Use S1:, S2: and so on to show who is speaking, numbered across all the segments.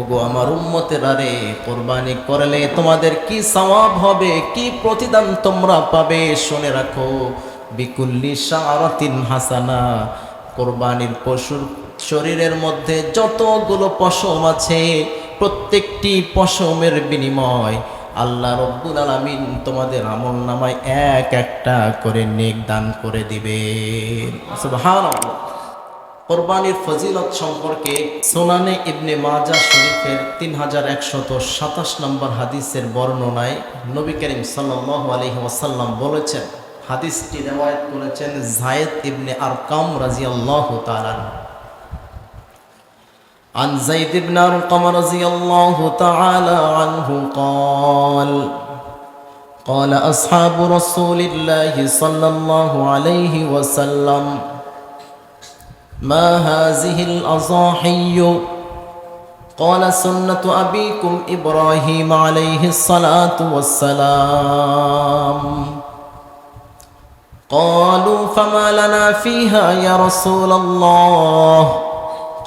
S1: ওগো আমার উম্মতেরা রে, কোরবানি করলে তোমাদের কি সওয়াব হবে, কি প্রতিদান তোমরা পাবে শুনে রাখো। বিকুল্লি শাআরাতিন হাসানা, কোরবানির পশুর শরীরের মধ্যে যতগুলো পশম আছে প্রত্যেকটি পশমের বিনিময় আল্লাহ রব্বুল আলামিন তোমাদের আমলনামায় এক একটা করে নেক দান করে দিবেন। সুবহানাল্লাহ। কোরবানির ফজিলত সম্পর্কে সুনানে ইবনে মাজাহ শরীফের 3127 নম্বর হাদিসের বর্ণনায় নবী করিম সাল্লাল্লাহু আলাইহি ওয়াসাল্লাম বলেছেন, হাদিসটি রিওয়ায়াত করেছেন যায়েদ ইবনে আরকাম রাদিয়াল্লাহু তাআলা عن زيد بن أرقم رضي الله تعالى عنه قال أصحاب رسول الله صلى الله عليه وسلم ما هذه الأضاحي قال سنة أبيكم إبراهيم عليه الصلاة والسلام قالوا فما لنا فيها يا رسول الله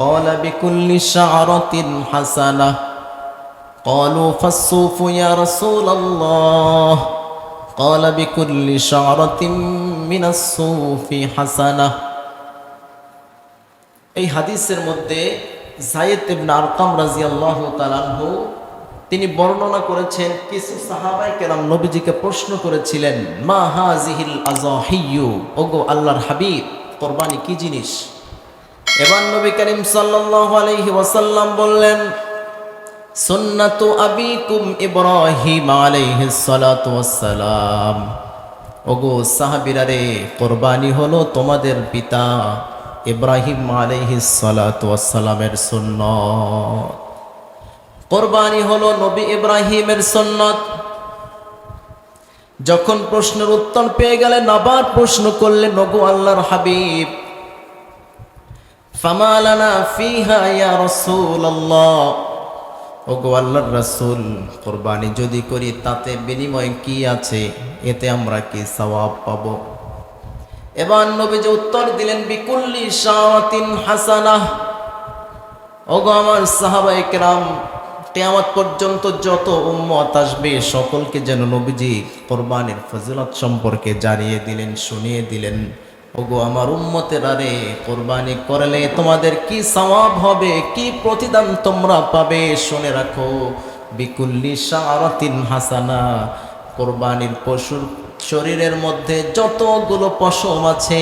S1: قال بكل شعرة حسنة قالوا فالصوف يا رسول الله قال بكل شعرة من الصوف حسنة। এই হাদিসের মধ্যে যায়েদ ইবনে আরকাম রাদিয়াল্লাহু তাআলা আনহু তিনি বর্ণনা করেছেন, কিছু সাহাবায়ে কেরাম নবীজিকে প্রশ্ন করেছিলেন, মা হাযিহিল আযাহিয়্যু, ওগো আল্লাহর হাবিব, কুরবানি কি জিনিস? এবার নবী করিম সাল্লাল্লাহু আলাইহি ওয়াসাল্লাম বললেন, সুন্নাতু আবিকুম ইব্রাহিম আলাইহিস সালাতু ওয়াসসালাম, ওগো সাহাবীরা রে, কুরবানি হলো তোমাদের পিতা ইব্রাহিম আলাইহিস সালাতু ওয়াসসালামের সুন্নাত। কুরবানি হলো নবী ইব্রাহিমের সুন্নাত। যখন প্রশ্নের উত্তর পেয়ে গেলেন আবার প্রশ্ন করলেন, ওগো আল্লাহর হাবিব, ফামা লানা ফিহা ইয়া রাসূলুল্লাহ, ওগো আল্লাহর রাসূল, কুরবানি যদি করি তাতে বিনিময় কি আছে, এতে আমরা কি সওয়াব পাবো? এবার নবীজি উত্তর দিলেন, বিকুল্লি শাআতিন হাসানাহ, ওগো আমার সাহাবায়ে কেরাম, কিয়ামত পর্যন্ত যত উম্মত আসবে সকলকে যেন নবীজি কুরবানির ফজিলত সম্পর্কে জানিয়ে দিলেন, শুনিয়ে দিলেন। ওগো আমার উম্মতেরা রে, কুরবানি করলে তোমাদের কি সওয়াব হবে, কি প্রতিদান তোমরা পাবে শুনে রাখো। বিকুল্লি শাআরাতিন হাসানা, কুরবানির পশুর শরীরের মধ্যে যতগুলো পশম আছে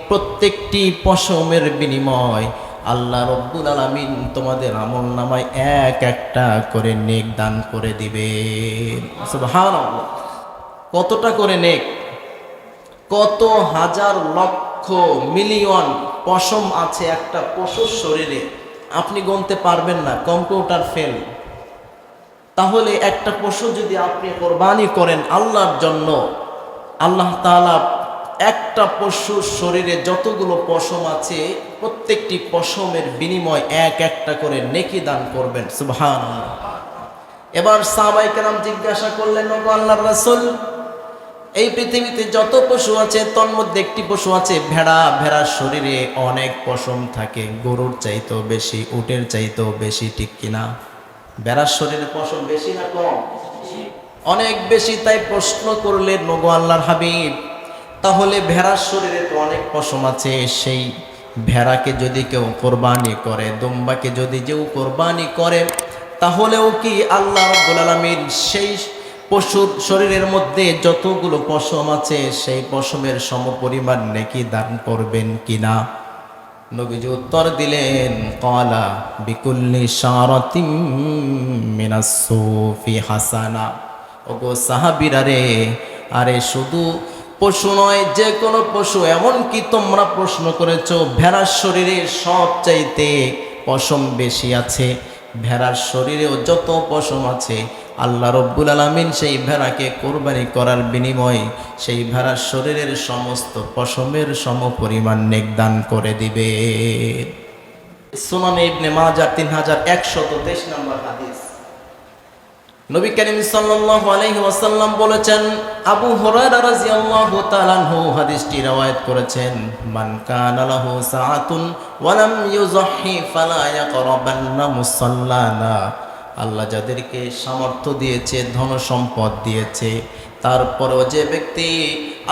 S1: প্রত্যেকটি পশমের বিনিময় আল্লাহ রব্বুল আলামিন তোমাদের আমলনামায় এক একটা করে নেক দান করে দিবেন। সুবহানাল্লাহ। কতটা করে নেক? কত হাজার লক্ষ মিলিয়ন পশম আছে একটা পশুর শরীরে, আপনি গুনতে পারবেন না, কম্পিউটার ফেল। তাহলে একটা পশু যদি আপনি কোরবানি করেন আল্লাহর জন্য, আল্লাহ তাআলা একটা পশুর শরীরে যতগুলো পশম আছে প্রত্যেকটি পশমের বিনিময় এক একটা করে নেকি দান করবেন। সুবহানাল্লাহ। এবার সাহাবায়ে কেরাম জিজ্ঞাসা করলেন, ওগো আল্লাহর রাসূল, এই পৃথিবীতে যত পশু আছে তার মধ্যে একটি পশু আছে ভেড়া, ভেড়ার শরীরে অনেক পশম থাকে, গরুর চাইতেও বেশি, উটের চাইতেও বেশি, ঠিক কিনা? ভেড়ার শরীরে পশম বেশি না কম? অনেক বেশি। তাই প্রশ্ন করলেন, ওগো আল্লাহর হাবিব, তাহলে ভেড়ার শরীরে তো অনেক পশম আছে, সেই ভেড়াকে যদি কেউ কোরবানি করে, দুম্বাকে যদি কেউ কোরবানি করে, তাহলেও কি আল্লাহ রাব্বুল আলামিন সেই পশুর শরীরের মধ্যে যতগুলো পশম আছে সেই পশমের সমপরিমাণ নেকি দান করবেন কিনা? নবীজি উত্তর দিলেন, ক্বালা বিকুল্লি শারাতিন মিনাস সুফি হাসানা। ওগো সাহাবীরা রে, আরে শুধু পশু নয়, যে কোনো পশু, এমন কি তোমরা প্রশ্ন করেছো ভেড়ার শরীরে সব চাইতে পশম বেশি আছে, ভেড়ার শরীরেও যত পশম আছে আল্লাহ রব্বুল আলামিন সেই ভেড়াকে কোরবানি করার বিনিময়ে সেই ভেড়ার শরীরের সমস্ত পশমের সমপরিমাণ নেক দান করে দিবে। সুনানে ইবনে মাজাহ 3123 নম্বর হাদিস। নবী করিম সাল্লাল্লাহু আলাইহি ওয়াসাল্লাম বলেছেন, আবু হুরায়রা রাদিয়াল্লাহু তাআলা আনহু হাদিসটি রওয়ায়াত করেছেন, মান কানা লাহু সাআতুন ওয়া লাম ইউযহি ফালা ইয়াকরাবান্না মুসাল্লানা। আল্লাহ যাদেরকে সামর্থ্য দিয়েছে, ধন সম্পদ দিয়েছে, তারপরেও যে ব্যক্তি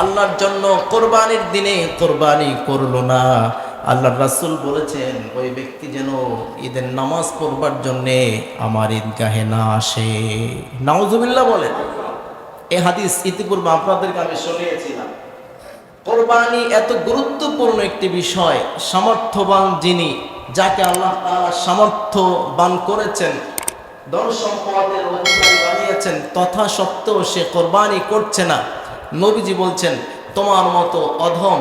S1: আল্লাহর জন্য কোরবানির দিনে কোরবানি করলো না, আল্লাহর রাসূল বলেছেন ওই ব্যক্তি যেন ঈদের নামাজ পড়বার জন্যে আমার ঈদগাহে না আসে। নাউজুবিল্লাহ বলেন। এই হাদিস ইতিপূর্বে আপনাদেরকে আমি শুনিয়েছিলাম। কোরবানি এত গুরুত্বপূর্ণ একটি বিষয়, সামর্থ্যবান যিনি, যাকে আল্লাহ তাআলা সামর্থ্যবান করেছেন, ধন সম্পদের অধিকারী বানিয়েছেন, তথা সত্ত্বেও সে কোরবানি করছে না, নবীজি বলছেন তোমার মতো অধম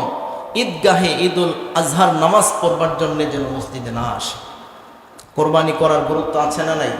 S1: ঈদগাহে ঈদুল আজহার নামাজ পড়বার জন্য যেন মসজিদে না আসে। কোরবানি করার গুরুত্ব আছে না নাই?